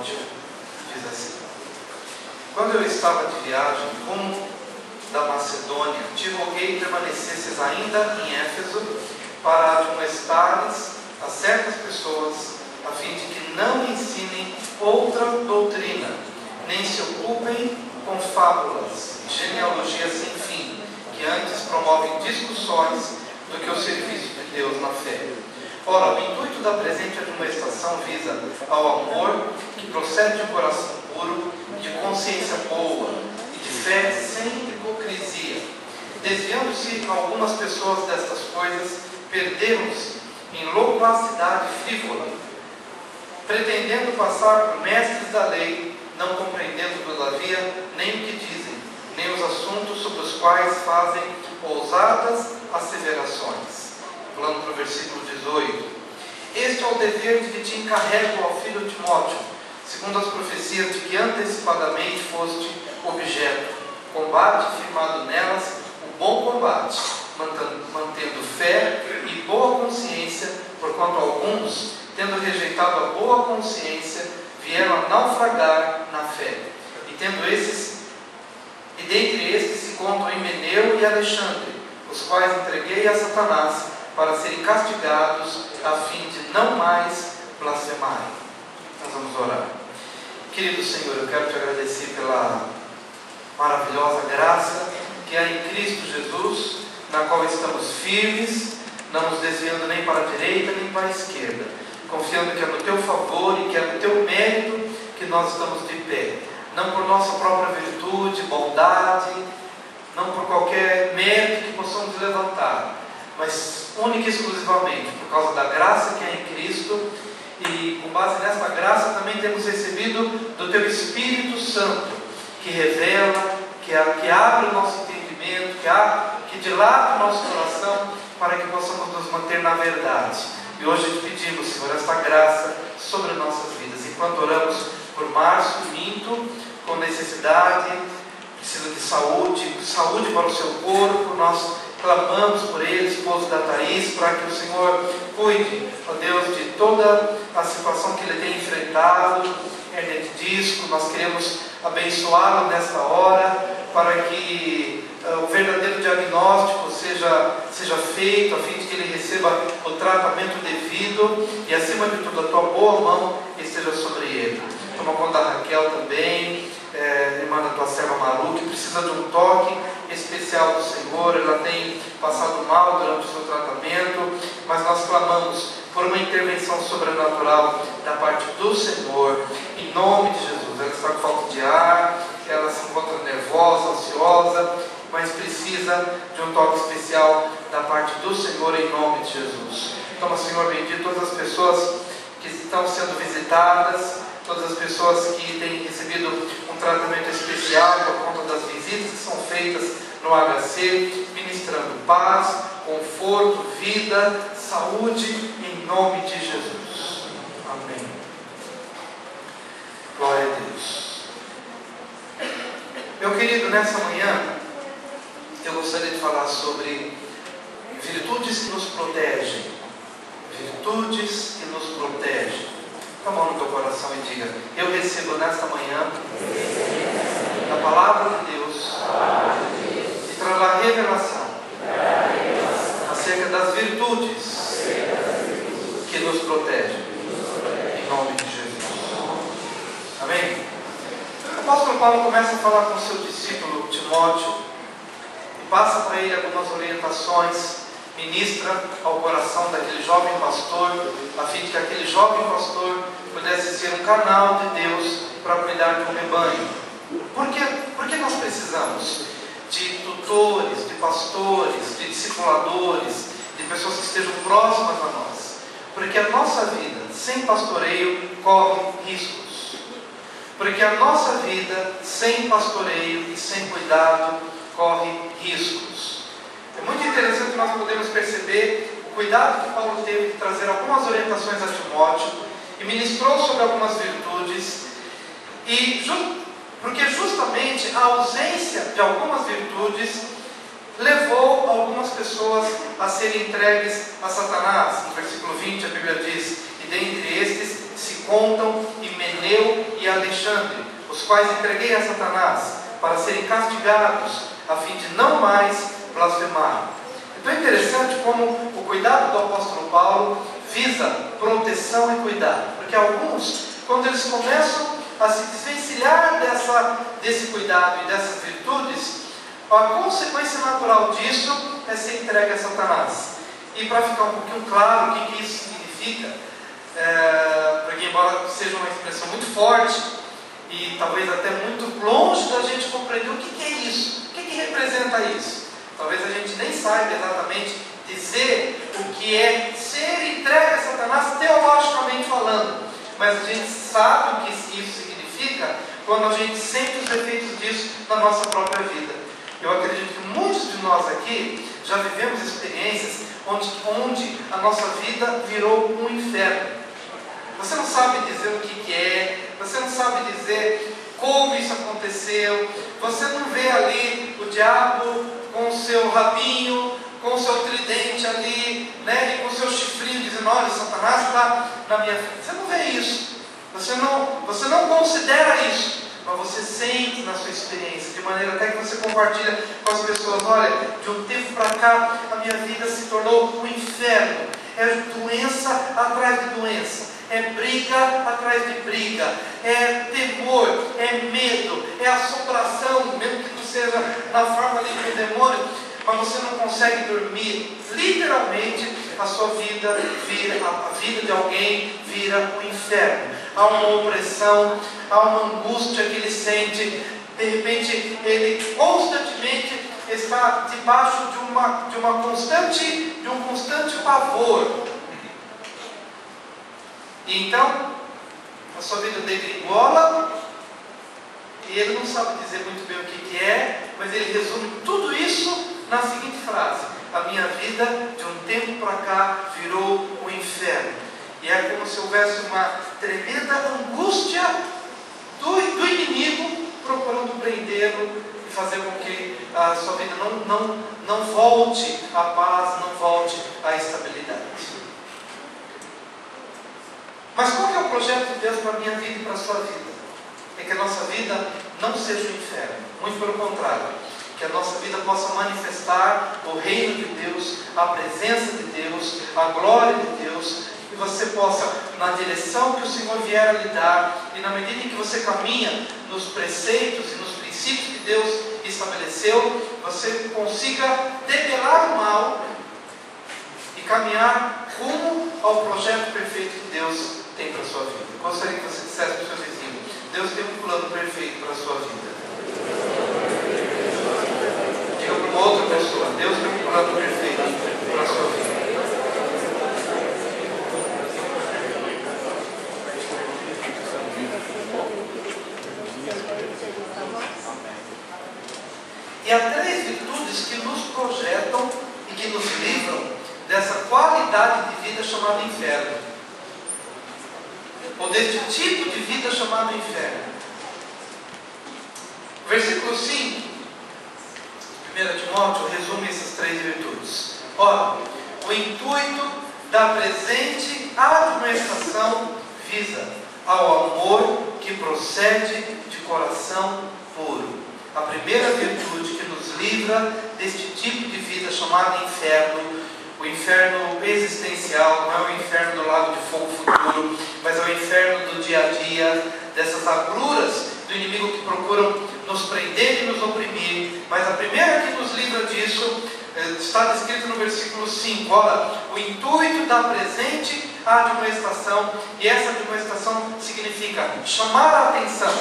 Timóteo, diz assim: quando eu estava de viagem rumo da Macedônia, te roguei permanecesses ainda em Éfeso para admoestares a certas pessoas, a fim de que não ensinem outra doutrina, nem se ocupem com fábulas e genealogias sem fim, que antes promovem discussões do que o serviço de Deus na fé. Ora, o intuito da presente admoestação visa ao amor que procede de um coração puro, de consciência boa e de fé sem hipocrisia. Desviando-se algumas pessoas destas coisas, perdemos em loquacidade frívola, pretendendo passar por mestres da lei, não compreendendo todavia nem o que dizem, nem os assuntos sobre os quais fazem ousadas asseverações. Falando para o versículo 18: este é o dever de que te encarrego, ao filho Timóteo, segundo as profecias de que antecipadamente foste objeto. Combate firmado nelas o bom combate, mantendo fé e boa consciência, porquanto alguns, tendo rejeitado a boa consciência, vieram a naufragar na fé. E dentre estes se encontram Himeneu e Alexandre, os quais entreguei a Satanás para serem castigados, a fim de não mais blasfemarem. Nós vamos orar. Querido Senhor, eu quero te agradecer pela maravilhosa graça que há em Cristo Jesus, na qual estamos firmes, não nos desviando nem para a direita nem para a esquerda, confiando que é no teu favor e que é no teu mérito que nós estamos de pé, não por nossa própria virtude, bondade, não por qualquer mérito que possamos levantar, mas única e exclusivamente por causa da graça que há em Cristo. E com base nessa graça também temos recebido do teu Espírito Santo, que revela, que abre o nosso entendimento, que dilata o nosso coração, para que possamos nos manter na verdade. E hoje te pedimos, Senhor, esta graça sobre nossas vidas. Enquanto oramos por Márcio e Minto, com necessidade, precisa de saúde para o seu corpo, nós clamamos por ele, esposo da Thaís, para que o Senhor cuide, ó Deus, de toda a situação que ele tem enfrentado, hernia de disco. Nós queremos abençoá-lo nesta hora, para que o verdadeiro diagnóstico seja feito, a fim de que ele receba o tratamento devido, e acima de tudo a tua boa mão esteja sobre ele. Toma conta da Raquel também, irmã da tua serva Maru, que precisa de um toque especial do Senhor. Ela tem passado mal durante o seu tratamento, mas nós clamamos por uma intervenção sobrenatural da parte do Senhor, em nome de Jesus. Ela está com falta de ar, ela se encontra nervosa, ansiosa, mas precisa de um toque especial da parte do Senhor, em nome de Jesus. Toma, Senhor bendito, todas as pessoas que estão sendo visitadas, todas as pessoas que têm recebido um tratamento especial por conta das visitas que são feitas no HC, ministrando paz, conforto, vida, saúde, em nome de Jesus. Amém. Glória a Deus. Meu querido, nessa manhã eu gostaria de falar sobre virtudes que nos protegem. Virtudes que nos protegem. Põe a mão no teu coração e diga: eu recebo nesta manhã a palavra de Deus que trará revelação acerca das virtudes que nos protegem, em nome de Jesus. Amém? O apóstolo Paulo começa a falar com o seu discípulo Timóteo e passa para ele algumas orientações, ministra ao coração daquele jovem pastor, a fim de que aquele jovem pastor pudesse ser um canal de Deus para cuidar de um rebanho. Por que nós precisamos de tutores, de pastores, de discipuladores, de pessoas que estejam próximas a nós? Porque a nossa vida sem pastoreio corre riscos. Porque a nossa vida sem pastoreio e sem cuidado corre riscos. É muito interessante nós podemos perceber o cuidado que Paulo teve de trazer algumas orientações a Timóteo e ministrou sobre algumas virtudes, porque justamente a ausência de algumas virtudes levou algumas pessoas a serem entregues a Satanás. No versículo 20 a Bíblia diz: e dentre estes se contam Himeneu e Alexandre, os quais entreguei a Satanás, para serem castigados, a fim de não mais blasfemar. Então é interessante como o cuidado do apóstolo Paulo visa proteção e cuidado, porque alguns, quando eles começam a se desvencilhar desse cuidado e dessas virtudes, a consequência natural disso é ser entregue a Satanás. E para ficar um pouquinho claro o que isso significa, porque embora seja uma expressão muito forte e talvez até muito longe da gente compreender o que é isso, o que representa isso. Talvez a gente nem saiba exatamente dizer o que é ser entregue a Satanás teologicamente falando, mas a gente sabe o que isso significa quando a gente sente os efeitos disso na nossa própria vida. Eu acredito que muitos de nós aqui já vivemos experiências onde a nossa vida virou um inferno. Você não sabe dizer o que é, você não sabe dizer como isso aconteceu, você não vê ali o diabo com o seu rabinho, com o seu tridente ali, né, e com o seu chifrinho dizendo: olha, Satanás está na minha frente. Você não vê isso, você não considera isso, mas você sente na sua experiência, de maneira até que você compartilha com as pessoas: olha, de um tempo para cá a minha vida se tornou um inferno, é doença atrás de doença, é briga atrás de briga, é temor, é medo, é assombração, mesmo que não seja na forma ali do demônio, mas você não consegue dormir. Literalmente a sua vida vira, a vida de alguém vira um inferno. Há uma opressão, há uma angústia que ele sente. De repente ele constantemente está debaixo de um constante pavor. E então a sua vida degringola e ele não sabe dizer muito bem o que é, mas ele resume tudo isso na seguinte frase: a minha vida de um tempo para cá virou um inferno. E é como se houvesse uma tremenda angústia do inimigo procurando prendê-lo e fazer com que a sua vida não volte à paz, não volte à estabilidade. Mas qual que é o projeto de Deus para a minha vida e para a sua vida? É que a nossa vida não seja um inferno, muito pelo contrário, que a nossa vida possa manifestar o reino de Deus, a presença de Deus, a glória de Deus, e você possa, na direção que o Senhor vier a lhe dar, e na medida em que você caminha nos preceitos e nos princípios que Deus estabeleceu, você consiga debelar o mal e caminhar rumo ao projeto perfeito que Deus tem para a sua vida. Eu gostaria que você dissesse para o seu vizinho: Deus tem um plano perfeito para a sua vida. Diga para uma outra pessoa: Deus tem um plano perfeito para a sua vida. E há 3 virtudes que nos projetam e que nos livram dessa qualidade de vida chamada inferno, ou deste tipo de vida chamado inferno. Versículo 5, 1 Timóteo, resume essas 3 virtudes. Ora, o intuito da presente admoestação visa ao amor que procede de coração puro. A primeira virtude que nos livra deste tipo de vida chamado inferno, o inferno existencial, não é o inferno do lago de fogo futuro, mas é o inferno do dia a dia, dessas agruras do inimigo que procuram nos prender e nos oprimir. Mas a primeira que nos livra disso está descrito no versículo 5. Olha, o intuito da presente admoestação, e essa admoestação significa chamar a atenção,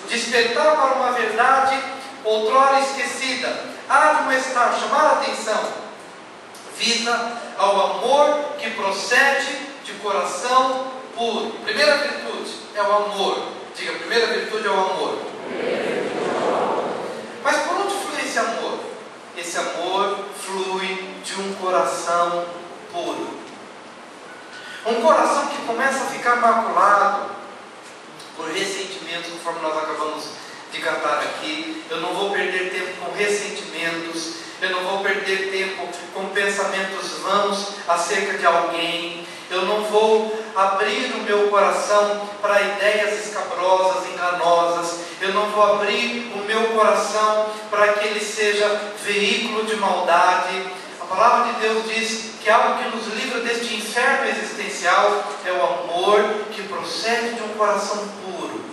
despertar para uma verdade outrora esquecida. Admoestar, chamar a atenção, visa ao amor que procede de coração puro. Primeira virtude é o amor. Diga, a primeira virtude é o amor. Mas por onde flui esse amor? Esse amor flui de um coração puro. Um coração que começa a ficar maculado por ressentimentos, conforme nós acabamos de cantar aqui. Eu não vou perder tempo com ressentimentos, eu não vou perder tempo com pensamentos vãos acerca de alguém, eu não vou abrir o meu coração para ideias escabrosas, enganosas. Eu não vou abrir o meu coração para que ele seja veículo de maldade. A palavra de Deus diz que algo que nos livra deste inferno existencial é o amor que procede de um coração puro.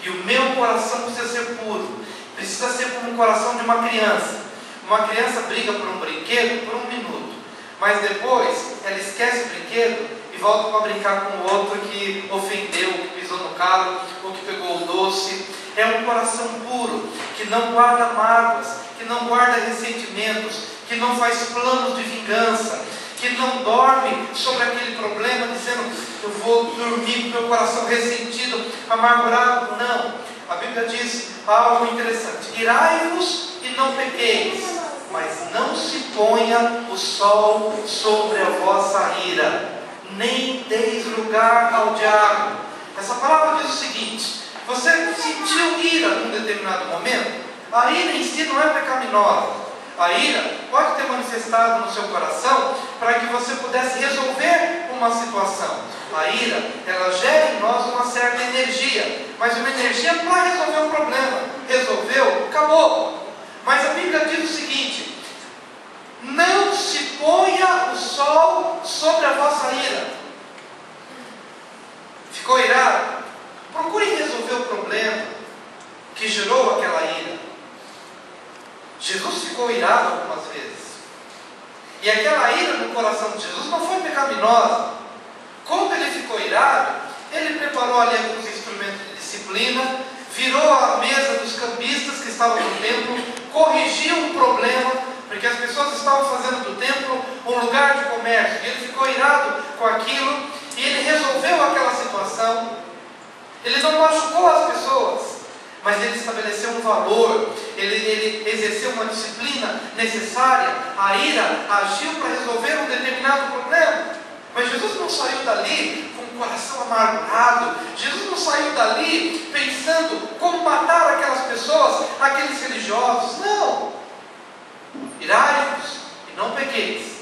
E o meu coração precisa ser puro. Precisa ser como o coração de uma criança. Uma criança briga por um brinquedo por 1 minuto, mas depois ela esquece o brinquedo e volta para brincar com o outro que ofendeu, que pisou no calo, ou que pegou o doce. É um coração puro, que não guarda mágoas, que não guarda ressentimentos, que não faz planos de vingança, que não dorme sobre aquele problema dizendo: eu vou dormir com meu coração ressentido, amargurado. Não. A Bíblia diz algo interessante: irai-vos e não pequeis, mas não se ponha o sol sobre a vossa ira, nem deis lugar ao diabo. Essa palavra diz o seguinte: você sentiu ira num determinado momento? A ira em si não é pecaminosa. A ira pode ter manifestado no seu coração para que você pudesse resolver uma situação. A ira, ela gera em nós uma certa energia, mas uma energia para resolver um problema. Resolveu, acabou. Mas a Bíblia diz o seguinte: não se ponha o sol sobre a vossa ira. Ficou irado? Procure resolver o problema que gerou aquela ira. Jesus ficou irado algumas vezes. E aquela ira no coração de Jesus não foi pecaminosa. Quando ele ficou irado, ele preparou ali alguns instrumentos de disciplina, virou a mesa dos cambistas que estavam no templo, corrigiu um problema, porque as pessoas estavam fazendo do templo um lugar de comércio. E ele ficou irado com aquilo e ele resolveu aquela situação. Ele não machucou as pessoas, mas ele estabeleceu um valor, ele exerceu uma disciplina necessária. A ira agiu para resolver um determinado problema. Mas Jesus não saiu dali com o coração amargurado. Jesus não saiu dali pensando como matar aquelas pessoas, aqueles religiosos. Não. Irai-vos e não pequeis,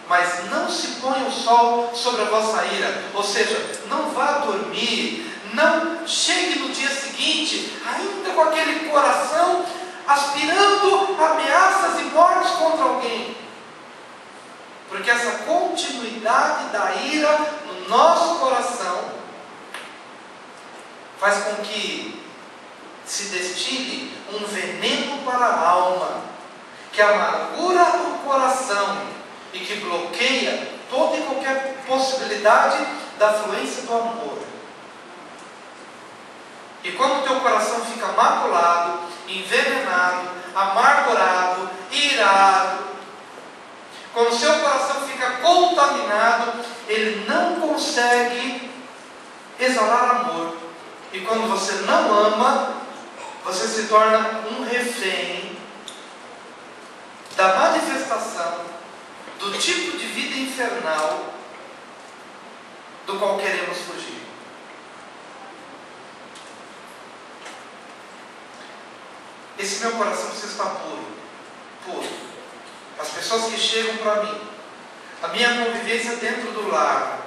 mas não se ponha o sol sobre a vossa ira. Ou seja, não vá dormir, não chegue no dia seguinte ainda com aquele coração aspirando ameaças e mortes contra alguém. Porque essa continuidade da ira no nosso coração faz com que se destile um veneno para a alma, que amargura o coração e que bloqueia toda e qualquer possibilidade da fluência do amor. E quando o teu coração fica maculado, envenenado, amargurado, irado, quando o seu coração fica contaminado, ele não consegue exalar amor. E quando você não ama, você se torna um refém da manifestação do tipo de vida infernal do qual queremos fugir. Esse meu coração precisa estar puro. Puro. As pessoas que chegam para mim, a minha convivência dentro do lar,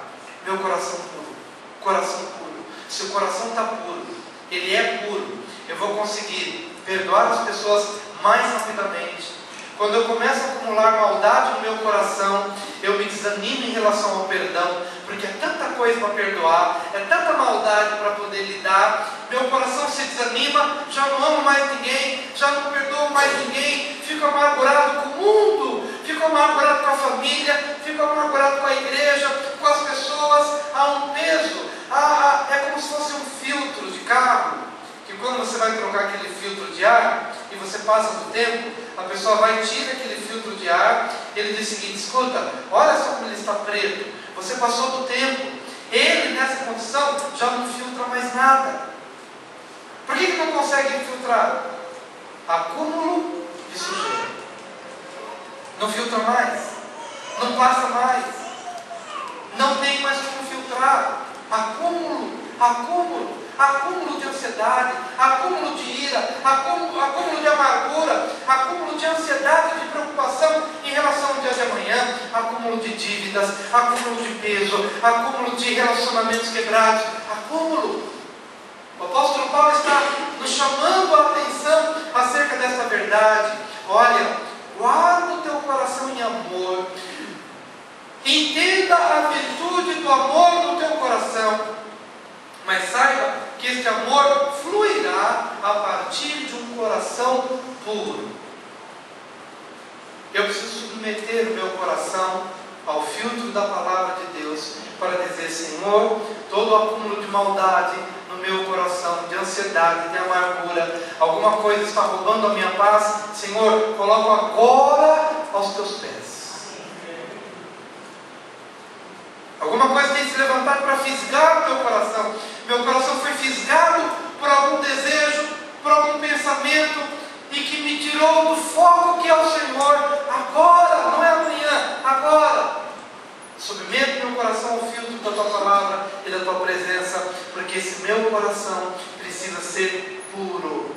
meu coração puro, coração puro. Se o coração está puro, ele é puro, eu vou conseguir perdoar as pessoas mais rapidamente. Quando eu começo a acumular maldade no meu coração, eu me desanimo em relação ao perdão, porque é tanta coisa para perdoar, é tanta maldade para poder lidar. Meu coração se desanima, já não amo mais ninguém, já não perdoo mais ninguém, fico amargurado com o mundo, fico amargurado com a família, fico amargurado com a igreja, com as pessoas. Há um peso, é como se fosse um filtro de carro, que quando você vai trocar aquele filtro de ar, e você passa do tempo, a pessoa vai e tira aquele filtro de ar, ele diz o seguinte: escuta, olha só como ele está preto, você passou do tempo, ele nessa condição já não filtra mais nada. Por que não consegue filtrar? Acúmulo de sujeira. Não filtra mais, não passa mais, não tem mais como filtrar. Acúmulo de ansiedade, acúmulo de ira, acúmulo de amargura, acúmulo de ansiedade, de preocupação em relação ao dia de amanhã, acúmulo de dívida. dívidas, acúmulo de peso, acúmulo de relacionamentos quebrados, acúmulo. O apóstolo Paulo está nos chamando a atenção acerca dessa verdade. Olha, guarda o teu coração em amor, entenda a virtude do amor no teu coração, mas saiba que este amor fluirá a partir de um coração puro. Eu preciso submeter o meu coração ao filtro da palavra de Deus para dizer: Senhor, todo o acúmulo de maldade no meu coração, de ansiedade, de amargura, alguma coisa está roubando a minha paz, Senhor, coloco agora aos teus pés. Alguma coisa tem que se levantar para fisgar o teu coração. Meu coração foi fisgado por algum desejo, por algum pensamento, e que me tirou do foco que é o Senhor. Agora, não é amanhã, agora. Submeto meu coração ao filtro da tua palavra e da tua presença, porque esse meu coração precisa ser puro.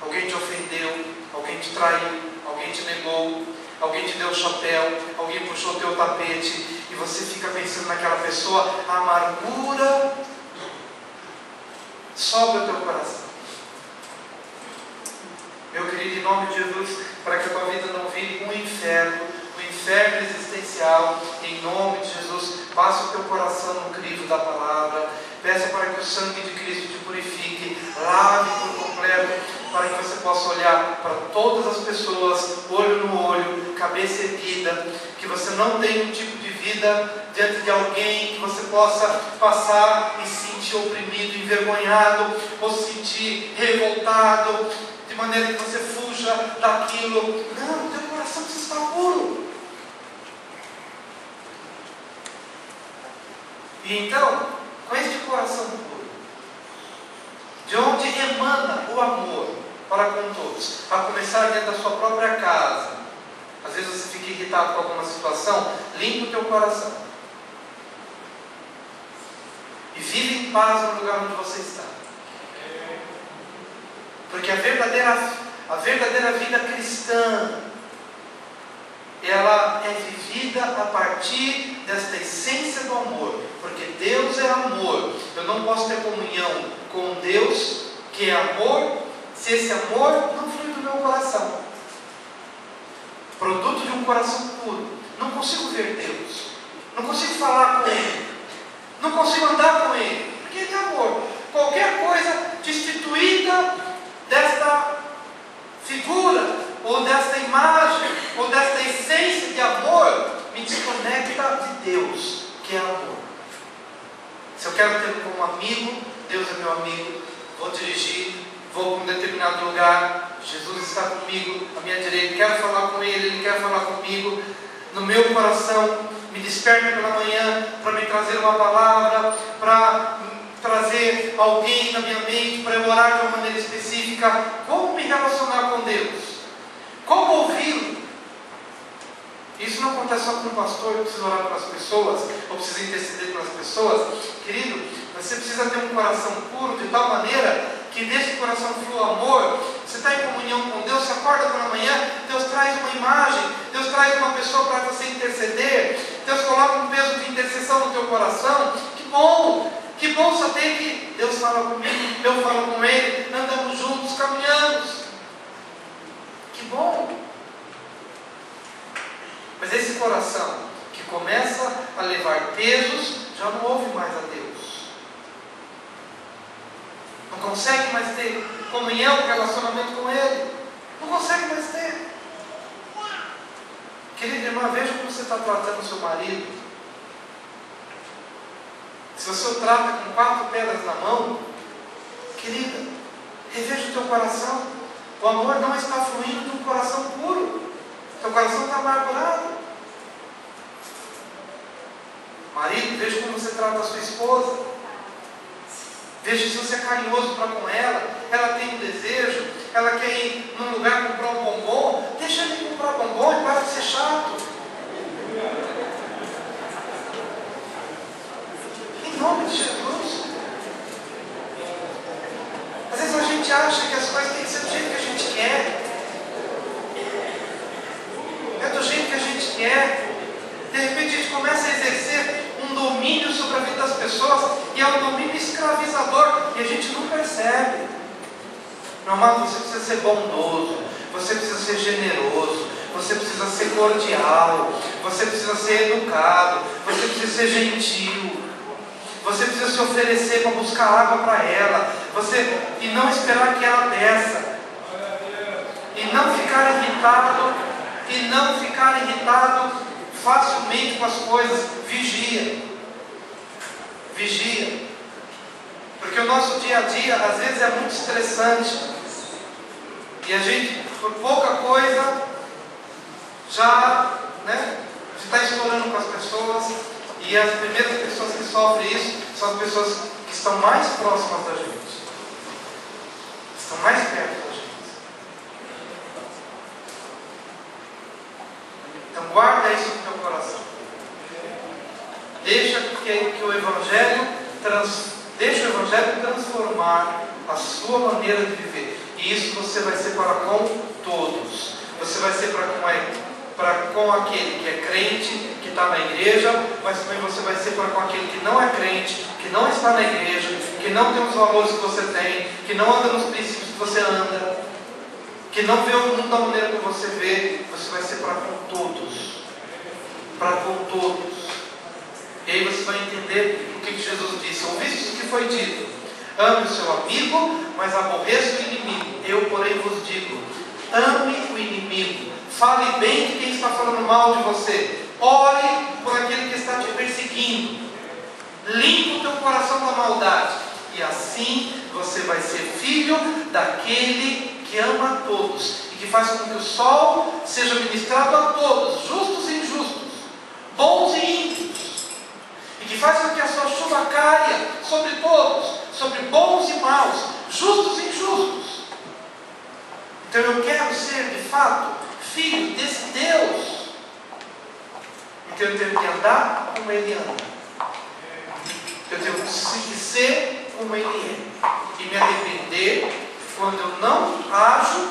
Alguém te ofendeu, alguém te traiu, alguém te negou, alguém te deu o chapéu, alguém puxou o teu tapete, e você fica pensando naquela pessoa, a amargura sobe o teu coração. Meu querido, em nome de Jesus, para que a tua vida não vire um inferno existencial, em nome de Jesus, passe o teu coração no crivo da palavra, peça para que o sangue de Cristo te purifique, lave por completo, para que você possa olhar para todas as pessoas, olho no olho, cabeça erguida, que você não tenha um tipo de vida diante de alguém que você possa passar e se sentir oprimido, envergonhado, ou se sentir revoltado, de maneira que você fuja daquilo. Não, o teu coração precisa estar puro. E então, com este coração puro, de onde emana o amor para com todos, a começar dentro da sua própria casa. Às vezes você fica irritado com alguma situação, limpa o teu coração e vive em paz no lugar onde você está. Porque a verdadeira vida cristã, ela é vivida a partir desta essência do amor, porque Deus é amor. Eu não posso ter comunhão com Deus, que é amor, se esse amor não flui do meu coração, produto de um coração puro. Não consigo ver Deus, não consigo falar com Ele, não consigo andar com Ele, porque Ele é amor. Qualquer coisa destituída desta figura, ou desta imagem, ou desta essência de amor, me desconecta de Deus, que é amor. Se eu quero ter como amigo, Deus é meu amigo, vou dirigir, vou para um determinado lugar, Jesus está comigo, à minha direita, quero falar com Ele, Ele quer falar comigo, no meu coração, me desperta pela manhã, para me trazer uma palavra, para trazer alguém na minha mente, para eu orar de uma maneira específica. Como me relacionar com Deus? Como ouvi-lo? Isso não acontece só com o pastor, eu preciso orar pelas pessoas, ou preciso interceder pelas pessoas. Querido, você precisa ter um coração puro, de tal maneira que desse coração flua amor. Você está em comunhão com Deus, você acorda pela manhã, Deus traz uma imagem, Deus traz uma pessoa para você interceder, Deus coloca um peso de intercessão no teu coração. Que bom! Que bom saber que Deus fala comigo, eu falo com Ele, andamos juntos, caminhamos. Que bom! Mas esse coração que começa a levar pesos, já não ouve mais a Deus. Não consegue mais ter comunhão, relacionamento com Ele. Não consegue mais ter. Querida irmã, veja como você está tratando o seu marido. Se você o trata com 4 pedras na mão, querida, reveja o teu coração. O amor não está fluindo de um coração puro. Teu coração está amargurado. Marido, veja como você trata a sua esposa. Veja se você é carinhoso para com ela. Ela tem um desejo, ela quer ir num lugar comprar um bombom. Deixa ele comprar bombom e para de ser chato. Em nome de Jesus. Às vezes a gente acha que as coisas têm que ser do jeito que a gente quer. É do jeito que a gente quer. repente a gente começa a exercer um domínio sobre a vida das pessoas, e é um domínio escravizador, e a gente não percebe. Meu amado, você precisa ser bondoso, você precisa ser generoso, você precisa ser cordial, você precisa ser educado, você precisa ser gentil, você precisa se oferecer para buscar água para ela, e não esperar que ela peça, e não ficar irritado facilmente com as coisas. Vigia, porque o nosso dia a dia às vezes é muito estressante, e a gente, por pouca coisa, já está estourando com as pessoas, e as primeiras pessoas que sofrem isso são as pessoas que estão mais próximas da gente, estão mais perto da gente. Então guarda isso no teu coração. Deixa o Evangelho transformar a sua maneira de viver. E isso você vai ser para com todos. Você vai ser para com aquele que é crente, que está na igreja, mas também você vai ser para com aquele que não é crente, que não está na igreja, que não tem os valores que você tem, que não anda nos princípios que você anda, que não vê o mundo da maneira que você vê. Você vai ser para com todos. Para com todos. E aí você vai entender o que Jesus disse. Ouviste o que foi dito: ame o seu amigo, mas aborreça o inimigo. Eu, porém, vos digo: ame o inimigo. Fale bem de quem está falando mal de você. Ore por aquele que está te perseguindo. Limpe o teu coração da maldade. E assim você vai ser filho daquele que ama a todos, e que faz com que o sol seja ministrado a todos, justos e injustos, bons e ímpios, e que faz com que a sua chuva caia sobre todos, sobre bons e maus, justos e injustos. Então eu quero ser de fato filho desse Deus. Então eu tenho que andar como Ele anda, eu tenho que ser como Ele é, e me arrepender quando eu não ajo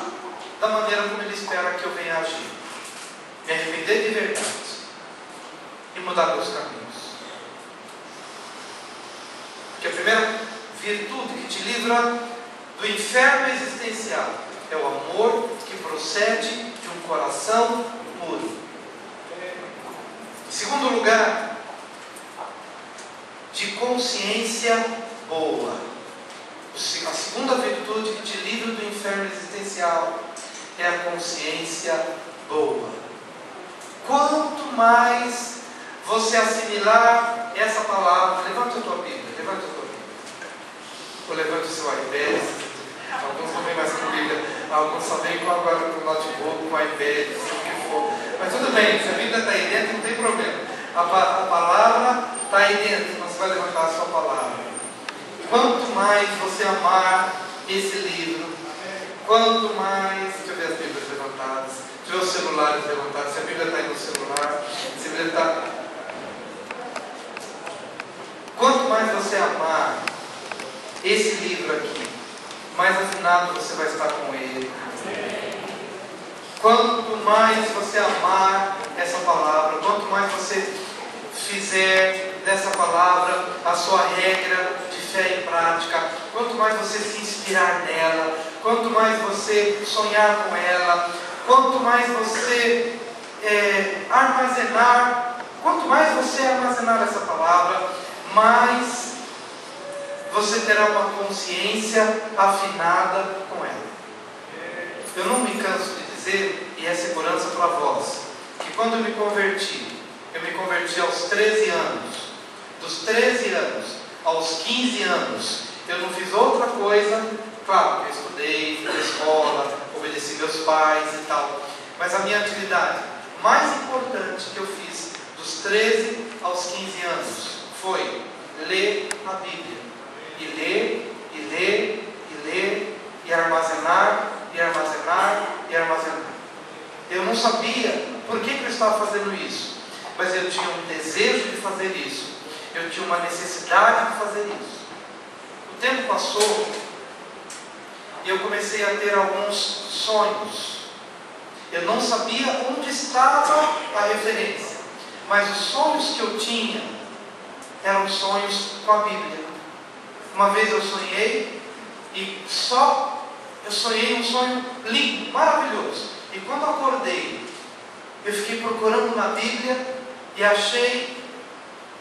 da maneira como Ele espera que eu venha agir. Me arrepender de verdade e mudar meus caminhos. Porque a primeira virtude que te livra do inferno existencial é o amor que procede de um coração puro. Em segundo lugar, de consciência boa. A segunda virtude que te livra do inferno existencial é a consciência boa. Quanto mais você assimilar essa palavra, levante a tua Bíblia, ou levante o seu iPad. Alguns não vêm mais com a Bíblia, alguns só vêm agora com o notebook, com o iPad, seja o que for. Mas tudo bem, se a Bíblia está aí dentro, não tem problema. A palavra está aí dentro, então você vai levantar a sua palavra. Quanto mais você amar esse livro, quanto mais... Deixa eu ver as Bíblias levantadas, deixa eu ver os celulares levantados. Se a Bíblia está aí no celular, se a Bíblia está... Quanto mais você amar esse livro aqui, mais afinado você vai estar com ele. Quanto mais você amar essa palavra, quanto mais você fizer dessa palavra a sua regra de fé e prática, quanto mais você se inspirar nela, quanto mais você sonhar com ela, quanto mais você armazenar essa palavra, mais você terá uma consciência afinada com ela. Eu não me canso de dizer, e é segurança para vós, que quando eu me converti aos 13 anos. Dos 13 anos aos 15 anos, eu não fiz outra coisa. Claro que eu estudei, fui à escola, obedeci meus pais e tal, mas a minha atividade mais importante que eu fiz dos 13 aos 15 anos foi ler a Bíblia. E ler, e ler, e ler, e armazenar, e armazenar, e armazenar. Eu não sabia por que eu estava fazendo isso, mas eu tinha um desejo de fazer isso. Eu tinha uma necessidade de fazer isso. O tempo passou e eu comecei a ter alguns sonhos. Eu não sabia onde estava a referência, mas os sonhos que eu tinha eram sonhos com a Bíblia. Uma vez eu sonhei e eu sonhei um sonho lindo, maravilhoso. E quando eu acordei, eu fiquei procurando na Bíblia e achei,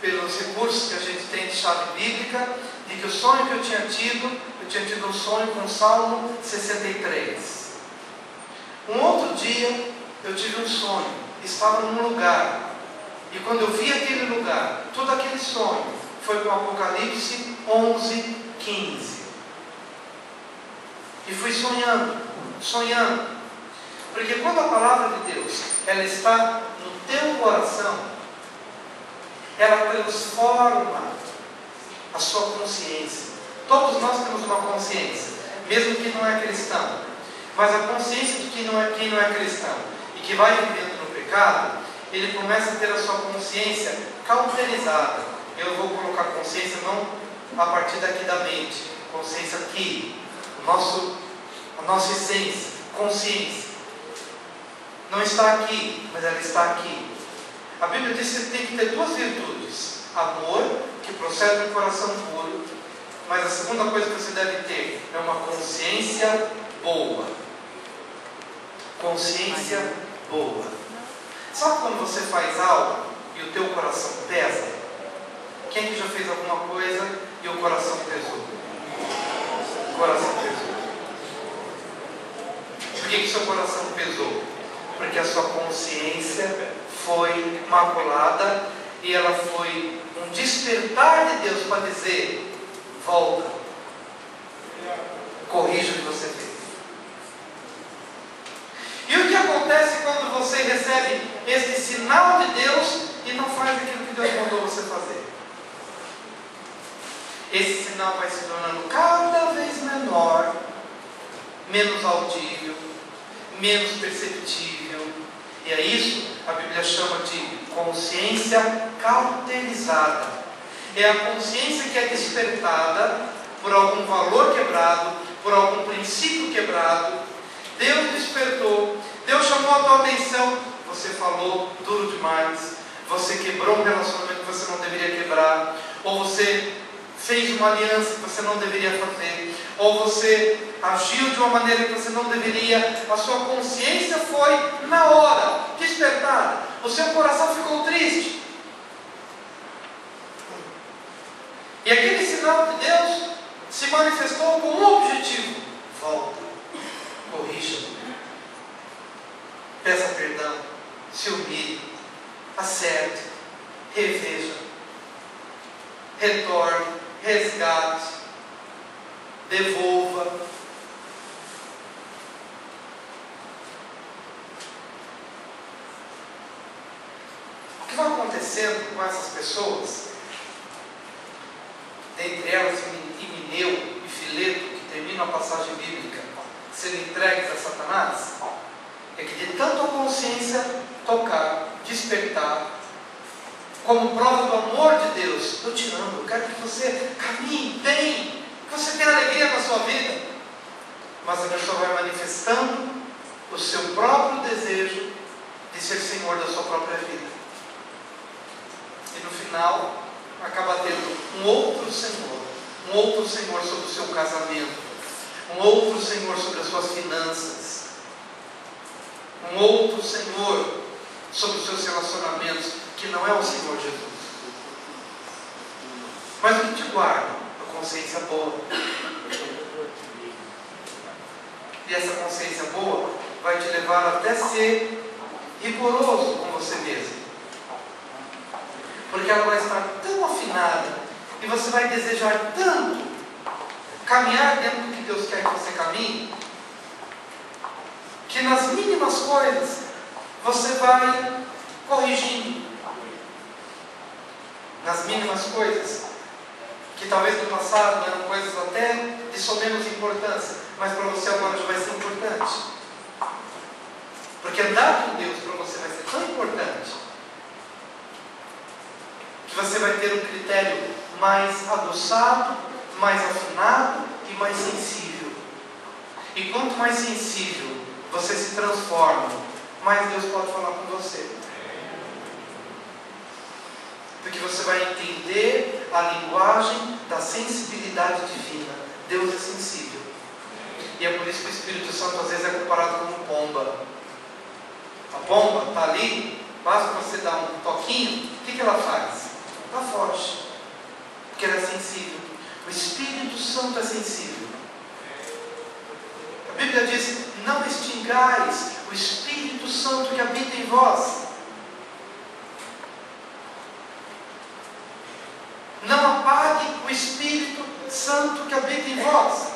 pelos recursos que a gente tem de chave bíblica, de que o sonho que eu tinha tido um sonho com o Salmo 63. Um outro dia, eu tive um sonho, estava num lugar, e quando eu vi aquele lugar, todo aquele sonho foi com Apocalipse 11:15. E fui sonhando, porque quando a palavra de Deus, ela está no teu coração, ela transforma a sua consciência. Todos nós temos uma consciência, mesmo que não é cristão, mas a consciência de quem não é cristão e que vai vivendo no pecado, ele começa a ter a sua consciência cauterizada. Eu vou colocar consciência não a partir daqui da mente, consciência aqui, a nossa essência, consciência. Não está aqui, mas ela está aqui. A Bíblia diz que você tem que ter duas virtudes: amor, que procede do coração puro, mas a segunda coisa que você deve ter é uma consciência boa. Consciência boa. Sabe quando você faz algo e o teu coração pesa? Quem que já fez alguma coisa e o coração pesou? O coração pesou. Por que o seu coração pesou? Porque a sua consciência foi maculada e ela foi um despertar de Deus para dizer: volta, corrija o que você fez. E o que acontece quando você recebe esse sinal de Deus e não faz aquilo que Deus mandou você fazer? Esse sinal vai se tornando cada vez menor, menos audível, menos perceptível. E é isso a Bíblia chama de consciência cauterizada. É a consciência que é despertada por algum valor quebrado, por algum princípio quebrado. Deus despertou, Deus chamou a tua atenção, você falou duro demais, você quebrou um relacionamento que você não deveria quebrar, ou você fez uma aliança que você não deveria fazer, ou você agiu de uma maneira que você não deveria. A sua consciência foi na hora despertada, o seu coração ficou triste, e aquele sinal de Deus se manifestou com um objetivo: volta, corrija, peça perdão, se humilhe, acerte, reveja, retorne, resgate, devolva. O que vai acontecendo com essas pessoas, dentre elas Himeneu e Fileto, que terminam a passagem bíblica sendo entregues a Satanás, é que de tanto a consciência tocar, despertar, como prova do amor de Deus: eu te amo, eu quero que você caminhe bem, que você tenha alegria na sua vida. Mas a pessoa vai manifestando o seu próprio desejo de ser senhor da sua própria vida, e no final acaba tendo um outro senhor sobre o seu casamento, um outro senhor sobre as suas finanças, um outro senhor sobre os seus relacionamentos, que não é o Senhor Jesus. Mas o que te guarda? A consciência boa. E essa consciência boa vai te levar até ser rigoroso com você mesmo, porque ela vai estar tão afinada e você vai desejar tanto caminhar dentro do que Deus quer que você caminhe, que nas mínimas coisas você vai corrigindo. Nas mínimas coisas, que talvez no passado eram coisas até de somenos importância, mas para você agora já vai ser importante. Porque andar com Deus para você vai ser tão importante, que você vai ter um critério mais adoçado, mais afinado e mais sensível. E quanto mais sensível você se transforma, mais Deus pode falar com você. porque você vai entender a linguagem da sensibilidade divina. Deus é sensível. E é por isso que o Espírito Santo às vezes é comparado com uma pomba. A pomba está ali, basta você dar um toquinho, o que ela faz? Ela foge, porque ela é sensível. O Espírito Santo é sensível. A Bíblia diz: não extingais o Espírito Santo que habita em vós. Não apague o Espírito Santo que habita em vós.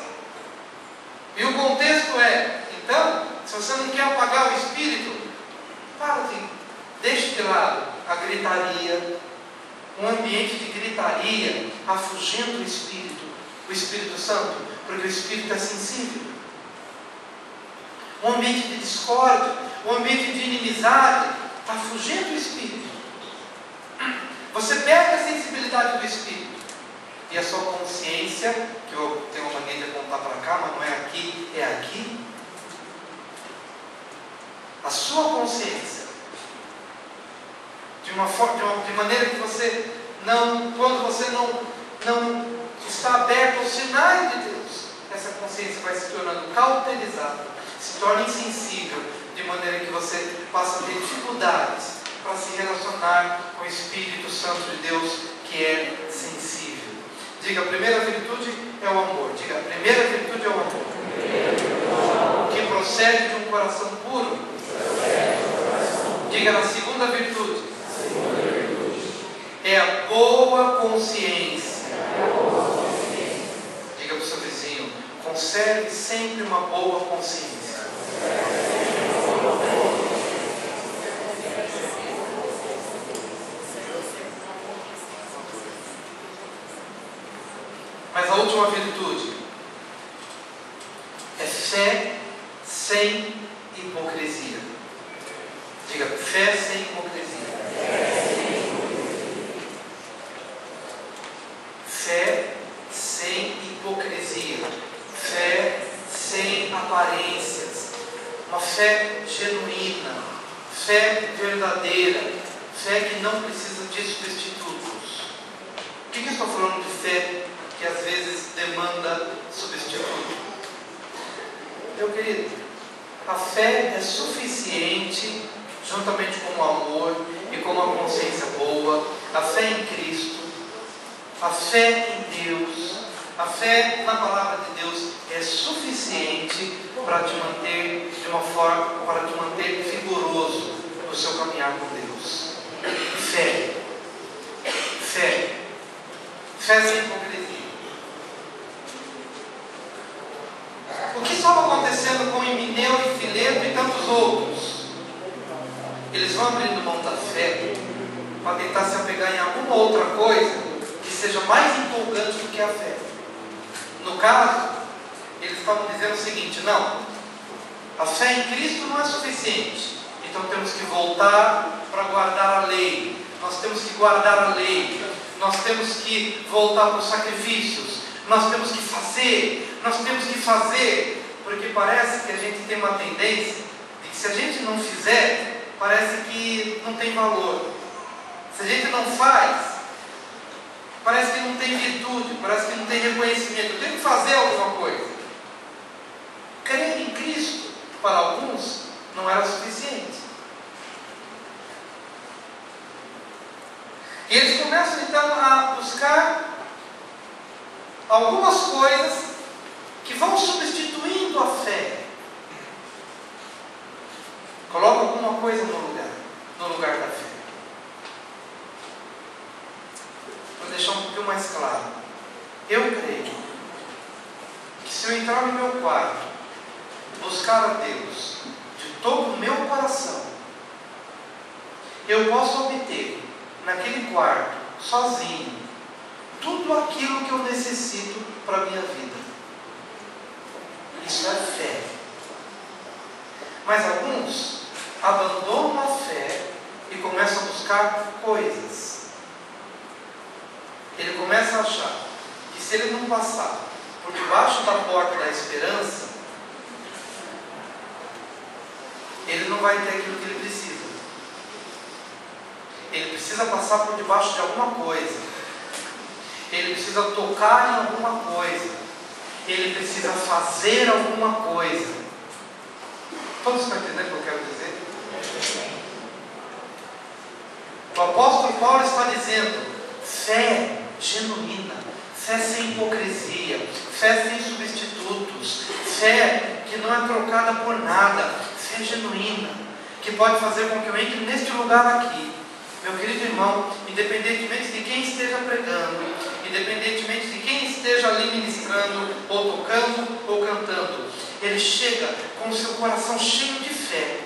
E o contexto é, então, se você não quer apagar o Espírito, deixe de lado a gritaria. Um ambiente de gritaria afugenta o Espírito Santo, porque o Espírito é sensível. Um ambiente de discórdia, um ambiente de inimizade, afugenta o Espírito. Você perde a sensibilidade do Espírito, e a sua consciência, que eu tenho uma mania de apontar para cá, mas não é aqui, é aqui. A sua consciência, de maneira que você não, quando você não está aberto aos sinais de Deus, essa consciência vai se tornando cauterizada, se torna insensível, de maneira que você passa a ter dificuldades para se relacionar com o Espírito Santo de Deus, que é sensível. Diga: a primeira virtude é o amor. Diga: a primeira virtude é o amor, que procede de um coração puro. Diga: a segunda virtude é a boa consciência. Diga para o seu vizinho: conserve sempre uma boa consciência. Mas a última virtude é fé sem hipocrisia. Diga: fé sem hipocrisia. Fé sem hipocrisia. Fé sem aparências. Uma fé genuína. Fé verdadeira. Fé que não precisa de substitutos. Por que eu estou falando de fé que às vezes demanda substituto? Meu querido, a fé é suficiente, juntamente com o amor e com uma consciência boa, a fé em Cristo, a fé em Deus, a fé na palavra de Deus é suficiente para te manter de uma forma, para te manter vigoroso no seu caminhar com Deus. Fé sem hipocrisia. O que estava acontecendo com Himeneu e Fileto e tantos outros? Eles vão abrindo mão da fé para tentar se apegar em alguma outra coisa que seja mais empolgante do que a fé. No caso, eles estavam dizendo o seguinte: não, a fé em Cristo não é suficiente, então temos que voltar para guardar a lei. Nós temos que guardar a lei, nós temos que voltar para os sacrifícios, nós temos que fazer, porque parece que a gente tem uma tendência de que se a gente não fizer, parece que não tem valor. Se a gente não faz, parece que não tem virtude, parece que não tem reconhecimento. Eu tenho que fazer alguma coisa. Crer em Cristo, para alguns, não era suficiente. E eles começam então a buscar algumas coisas que vão substituindo a fé. Coloca alguma coisa no lugar da fé. Vou deixar um pouquinho mais claro. Eu creio que se eu entrar no meu quarto, buscar a Deus de todo o meu coração, eu posso obter naquele quarto, sozinho, tudo aquilo que eu necessito para a minha vida. Isso é fé. Mas alguns abandonam a fé e começam a buscar coisas. Ele começa a achar que se ele não passar por debaixo da porta da esperança, ele não vai ter aquilo que ele precisa. ele precisa passar por debaixo de alguma coisa, ele precisa tocar em alguma coisa, ele precisa fazer alguma coisa. Todos estão entendendo o que eu quero dizer? O apóstolo Paulo está dizendo: fé genuína, fé sem hipocrisia, fé sem substitutos, fé que não é trocada por nada, fé genuína, que pode fazer com que eu entre neste lugar aqui. Meu querido irmão, independentemente de quem esteja pregando, independentemente de quem esteja ali ministrando, ou tocando, ou cantando, ele chega com o seu coração cheio de fé.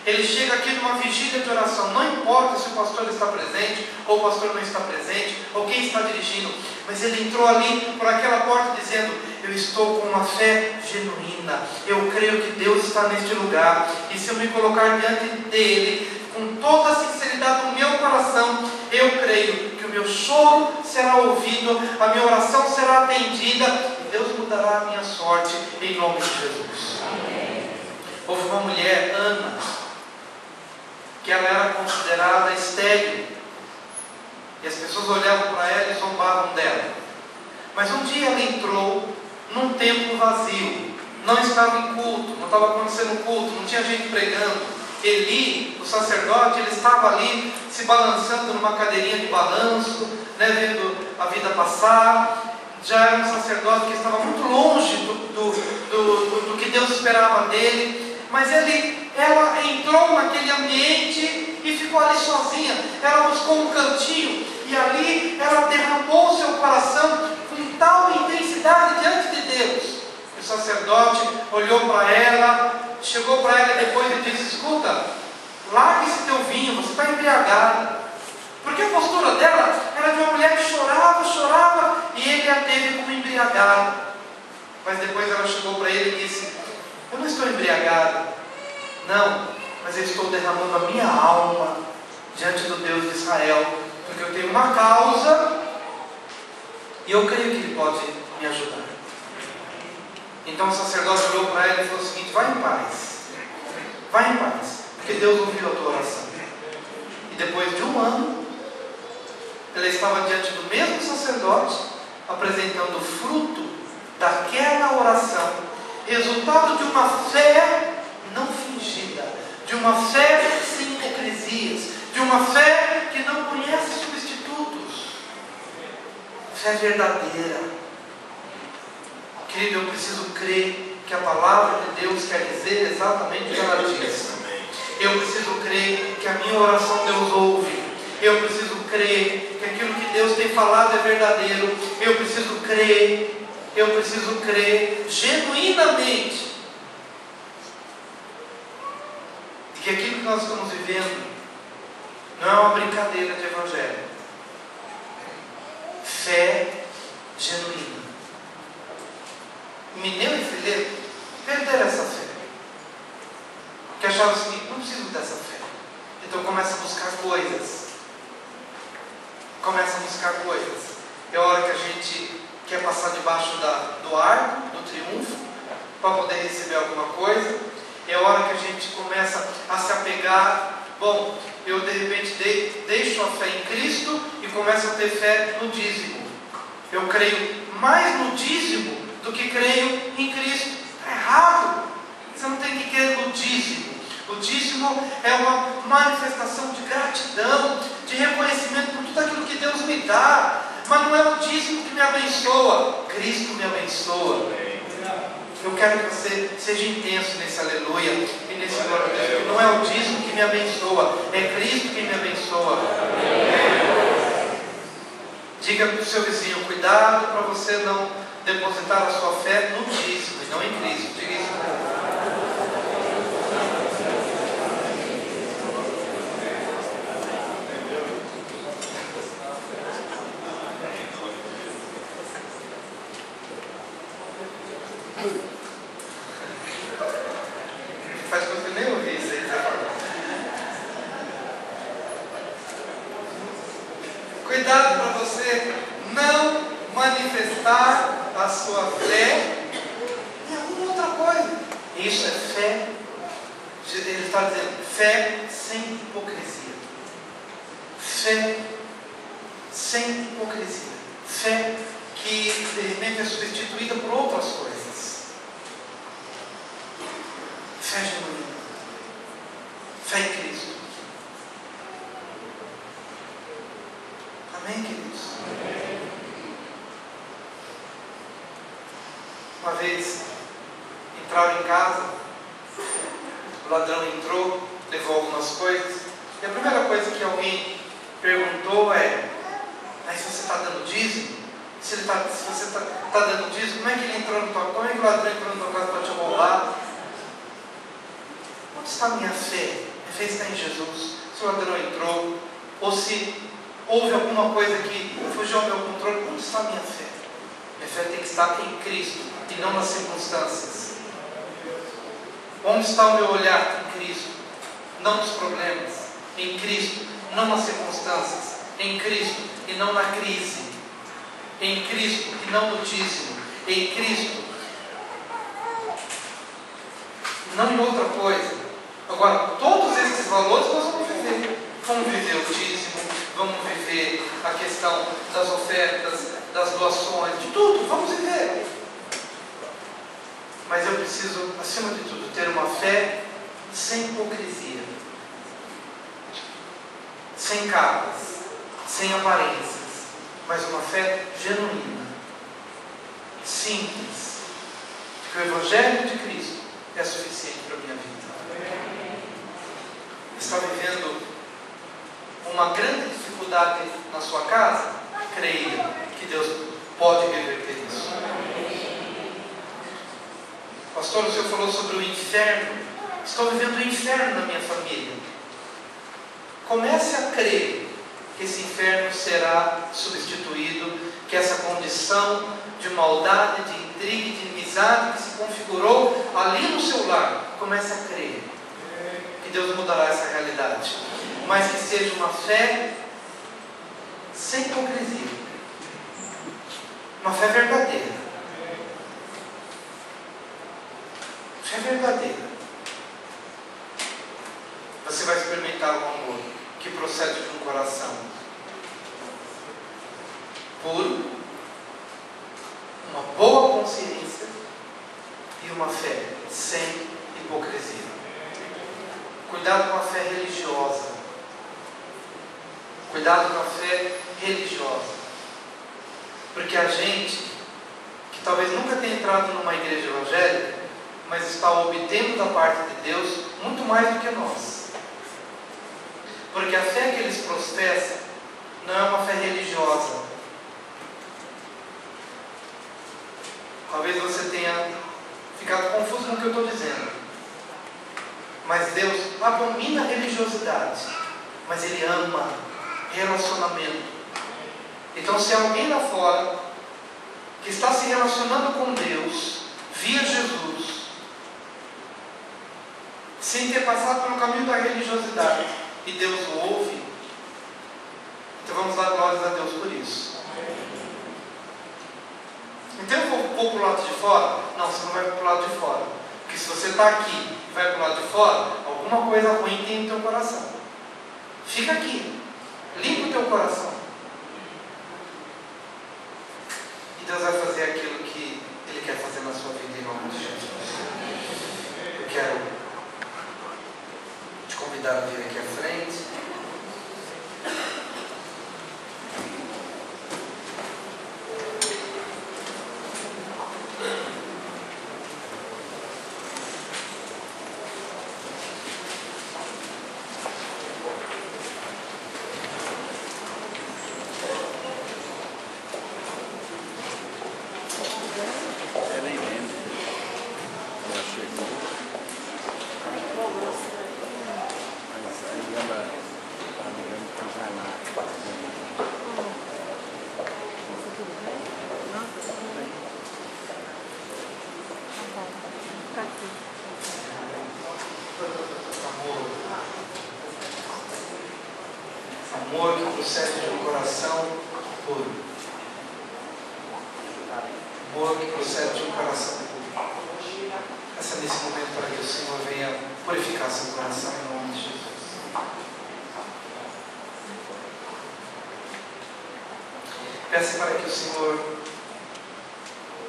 Ele chega aqui numa vigília de oração, não importa se o pastor está presente, ou o pastor não está presente, ou quem está dirigindo, mas ele entrou ali por aquela porta dizendo: eu estou com uma fé genuína, eu creio que Deus está neste lugar, e se eu me colocar diante dele, com toda a sinceridade do meu coração, eu creio que o meu choro será ouvido, a minha oração será atendida, e Deus mudará a minha sorte, em nome de Jesus. Amém. Houve uma mulher, Ana, que ela era considerada estéril, e as pessoas olhavam para ela e zombavam dela. Mas um dia ela entrou num templo vazio, não estava em culto, não estava acontecendo culto, não tinha gente pregando. Eli, o sacerdote, ele estava ali se balançando numa cadeirinha de balanço, vendo a vida passar. Já era um sacerdote que estava muito longe do que Deus esperava dele, mas ela entrou naquele ambiente e ficou ali sozinha. Ela buscou um cantinho e ali ela derramou o seu coração com tal intensidade diante de Deus. O sacerdote olhou para ela, chegou para ela depois e disse: escuta, larga esse teu vinho, você está embriagada. Porque a postura dela era de uma mulher que chorava, e ele a teve como embriagada. Mas depois ela chegou para ele e disse: eu não estou embriagada, não, mas eu estou derramando a minha alma diante do Deus de Israel, porque eu tenho uma causa e eu creio que Ele pode me ajudar. Então o sacerdote olhou para ela e falou o seguinte: vai em paz, porque Deus ouviu a tua oração. E depois de um ano, ela estava diante do mesmo sacerdote, apresentando o fruto daquela oração, resultado de uma fé não fingida, de uma fé sem hipocrisias, de uma fé que não conhece substitutos, fé verdadeira. Querido, eu preciso crer que a palavra de Deus quer dizer exatamente o que ela diz. Eu preciso crer que a minha oração Deus ouve. Eu preciso crer que aquilo que Deus tem falado é verdadeiro. Eu preciso crer genuinamente que aquilo que nós estamos vivendo não é uma brincadeira de evangelho. Fé genuína. Mineu e Fileto perderam essa fé, que achavam o seguinte: não preciso dessa fé. Então começa a buscar coisas. É a hora que a gente quer passar debaixo do arco, do triunfo, para poder receber alguma coisa. É a hora que a gente começa a se apegar. Bom, eu de repente deixo a fé em Cristo e começo a ter fé no dízimo. Eu creio mais no dízimo do que creio em Cristo. Está errado. Você não tem que crer no dízimo. O dízimo é uma manifestação de gratidão, de reconhecimento por tudo aquilo que Deus me dá. Mas não é o dízimo que me abençoa, Cristo me abençoa. Eu quero que você seja intenso nesse aleluia e nesse glória a Deus, porque não é o dízimo que me abençoa, é Cristo que me abençoa. Diga para o seu vizinho: cuidado para você não depositar a sua fé no dízimo e não em Cristo. Diga isso para ele. Faz coisa que eu nem ouvi isso aí. Cuidado para você não manifestar a sua fé em alguma outra coisa. Isso é fé. Ele está dizendo fé sem hipocrisia. Fé sem hipocrisia. Fé que de repente é substituída por outras coisas. Fé genuína. Fé em Cristo. Amém, queridos? Uma vez entraram em casa, o ladrão entrou, levou algumas coisas, e a primeira coisa que alguém perguntou é: mas você está dando dízimo? Se você está dando dízimo, como é que ele entrou no tua casa? Como é que o ladrão entrou na tua casa para te roubar? Onde está a minha fé? Minha fé está em Jesus. Se o ladrão entrou, ou se houve alguma coisa que fugiu ao meu controle, onde está a minha fé? Minha fé tem que estar em Cristo e não nas circunstâncias. Onde está o meu olhar? Em Cristo, não nos problemas. Em Cristo, não nas circunstâncias. Em Cristo e não na crise. Em Cristo e não no dízimo. Em Cristo, não em outra coisa. Agora, todos esses valores nós vamos viver. Vamos viver o dízimo, vamos viver a questão das ofertas, das doações, de tudo, vamos viver. Mas eu preciso, acima de tudo, ter uma fé sem hipocrisia, sem capas, sem aparências, mas uma fé genuína, simples, que o Evangelho de Cristo é suficiente para a minha vida. Está vivendo uma grande dificuldade na sua casa? Creia que Deus pode reverter isso. Pastor, o senhor falou sobre o inferno. Estou vivendo o inferno na minha família. Comece a crer que esse inferno será substituído, que essa condição de maldade, de intriga e de inimizade que se configurou ali no seu lar, comece a crer que Deus mudará essa realidade, mas que seja uma fé sem hipocrisia, uma fé verdadeira. Fé verdadeira. Você vai experimentar o amor que procede de um coração puro, uma boa consciência e uma fé sem hipocrisia. Cuidado com a fé religiosa. Cuidado com a fé religiosa. Porque a gente, que talvez nunca tenha entrado numa igreja evangélica, mas está obtendo da parte de Deus muito mais do que nós. Porque a fé que eles professam não é uma fé religiosa. Talvez você tenha ficado confuso com o que eu estou dizendo. Mas Deus abomina a religiosidade, mas Ele ama relacionamento. Então, se alguém lá fora que está se relacionando com Deus via Jesus, sem ter passado pelo caminho da religiosidade, e Deus o ouve, então vamos dar glórias a Deus por isso. Então eu vou para o lado de fora? Não, você não vai para o lado de fora. Porque se você está aqui e vai para o lado de fora, alguma coisa ruim tem no teu coração. Fica aqui, limpa o teu coração. E Deus vai fazer aquilo que Ele quer fazer na sua vida em nome de Jesus. Eu quero te convidar a vir aqui à frente. Amor que procede de um coração puro. Amor que procede de um coração puro. Peça nesse momento para que o Senhor venha purificar seu coração em nome de Jesus. Peça para que o Senhor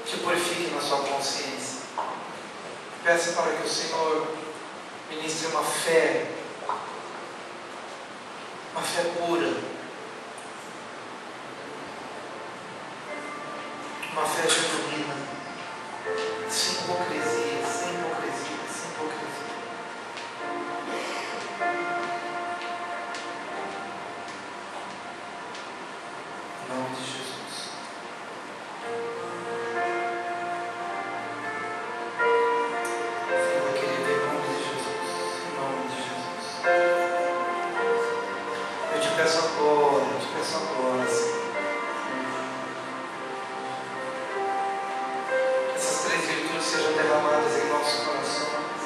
te purifique na sua consciência. Peça para que o Senhor ministre uma fé pura, uma fé genuína, sem hipocrisia, sem hipocrisia, sem hipocrisia. Em nome de Jesus. Senhor querido, em nome de Jesus, em nome de Jesus. Eu te peço agora, Senhor. Essas três virtudes sejam derramadas em nossos corações.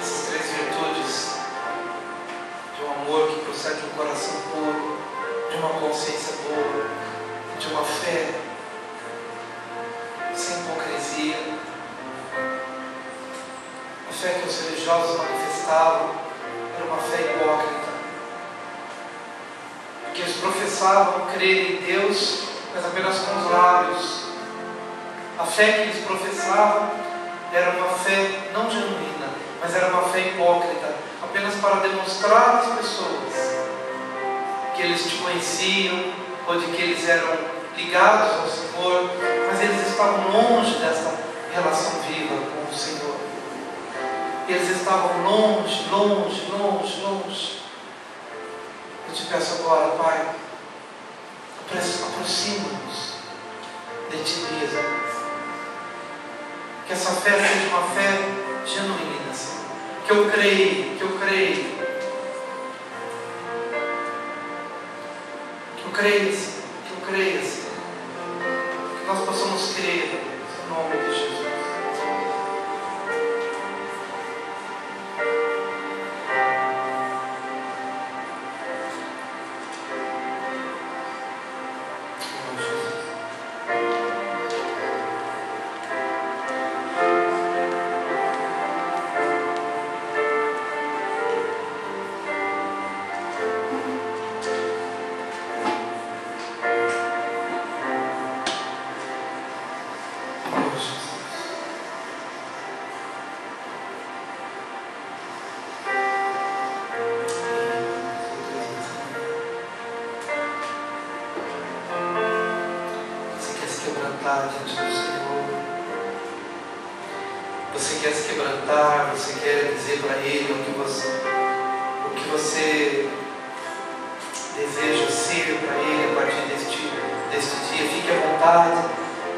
Essas três virtudes de um amor que procede de um coração puro, de uma consciência boa, de uma fé sem hipocrisia. A fé que os religiosos manifestavam era uma fé hipócrita, porque eles professavam crer em Deus, mas apenas com os lábios. A fé que eles professavam era uma fé não genuína, mas era uma fé hipócrita, apenas para demonstrar às pessoas que eles te conheciam, ou de que eles eram ligados ao Senhor, mas eles estavam longe dessa relação viva com o Senhor. Eles estavam longe. Eu te peço agora, Pai, aproxima-nos de Ti mesmo. Que essa fé seja uma fé genuína, Senhor. Que eu creio. Que eu creia, Senhor. Que nós possamos crer em nome de Jesus. Diante do Senhor, você quer se quebrantar, você quer dizer para Ele o que você deseja ser para Ele a partir deste dia. Fique à vontade.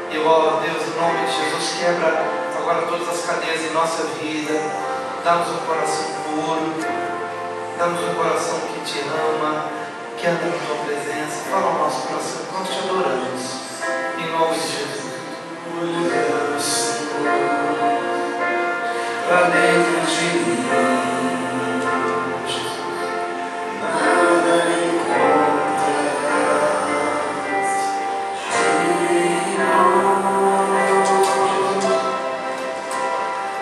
E ó Deus, em nome de Jesus, quebra agora todas as cadeias em nossa vida. Dá-nos um coração puro, dá-nos um coração que te ama, que anda na tua presença. Fala ao nosso coração, nós te adoramos. Em nome de Jesus. Olha, Senhor, pra dentro de mim, nada encontras de nós,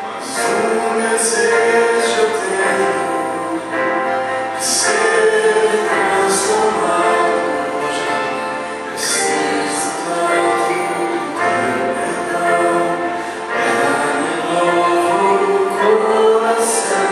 mas desejo eu tenho de ser transformado. Preciso tanto do teu perdão, é novo coração.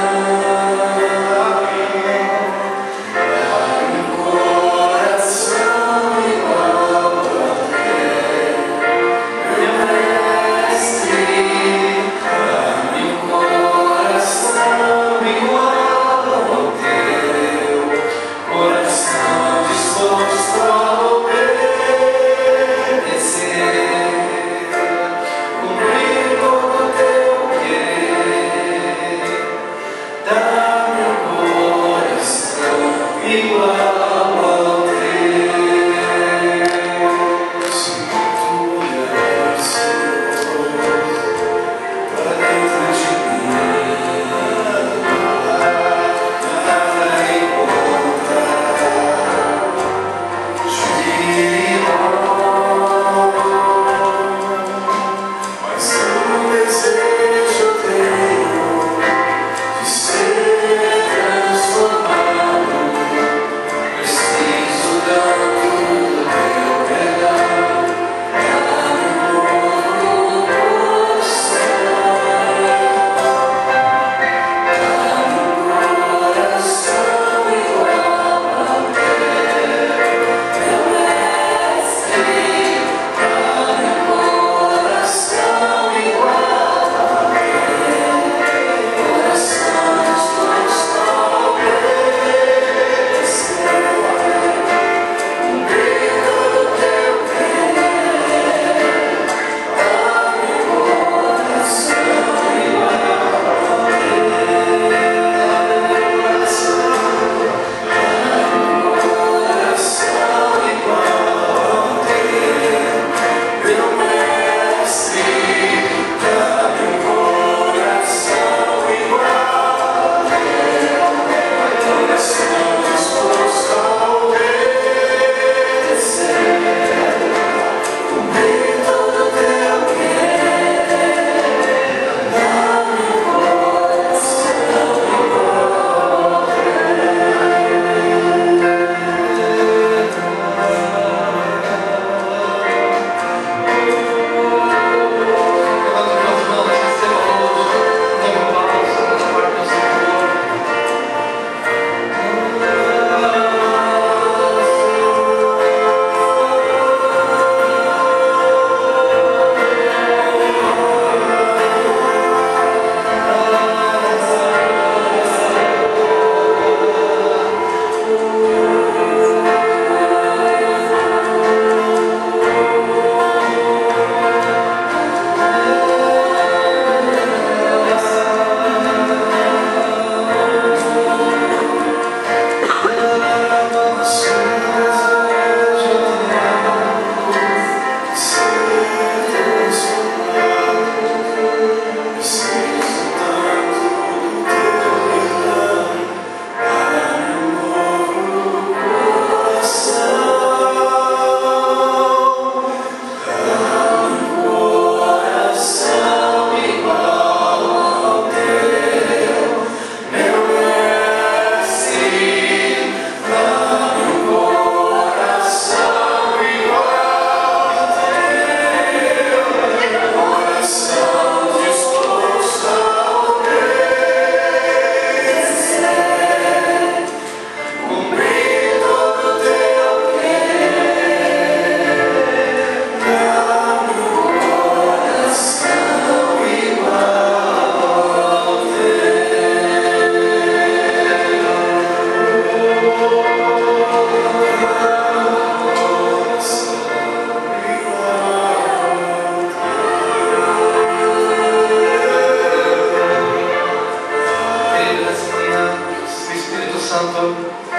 Santo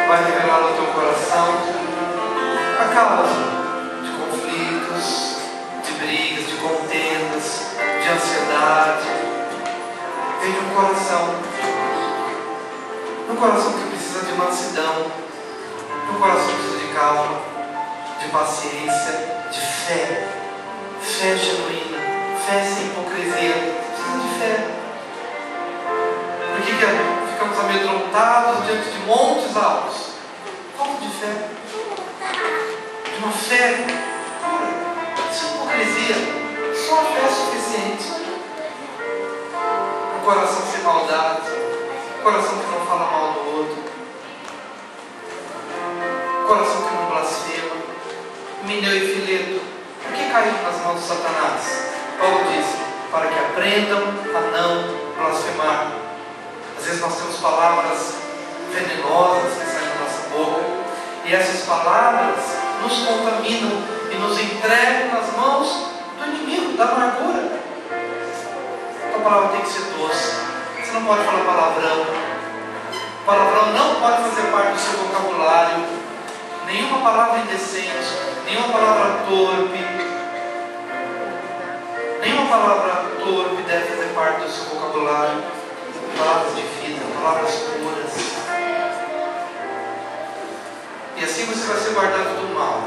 vai revelar ao teu coração a causa de conflitos, de brigas, de contendas, de ansiedade. Veja um coração que precisa de mansidão, um coração que precisa de calma, de paciência, de fé genuína, fé sem hipocrisia. Precisa de fé. Por que ficamos amedrontados diante de montes altos? Falta de fé. De uma fé pura, sem hipocrisia. Só a fé é suficiente. Um coração sem maldade, um coração que não fala mal do outro, um coração que não blasfema. Mineu e Fileto, por que caíram nas mãos de Satanás? Paulo disse, para que aprendam a não blasfemar. Às vezes nós temos palavras venenosas que saem da nossa boca, e essas palavras nos contaminam e nos entregam nas mãos do inimigo, da amargura. A palavra tem que ser doce. Você não pode falar palavrão. Palavrão não pode fazer parte do seu vocabulário. Nenhuma palavra indecente, nenhuma palavra torpe, deve fazer parte do seu vocabulário. Palavras de vida, palavras puras. E assim você vai ser guardado do mal.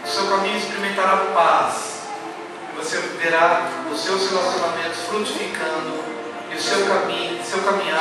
O seu caminho experimentará paz. Você verá os seus relacionamentos frutificando e o seu caminhar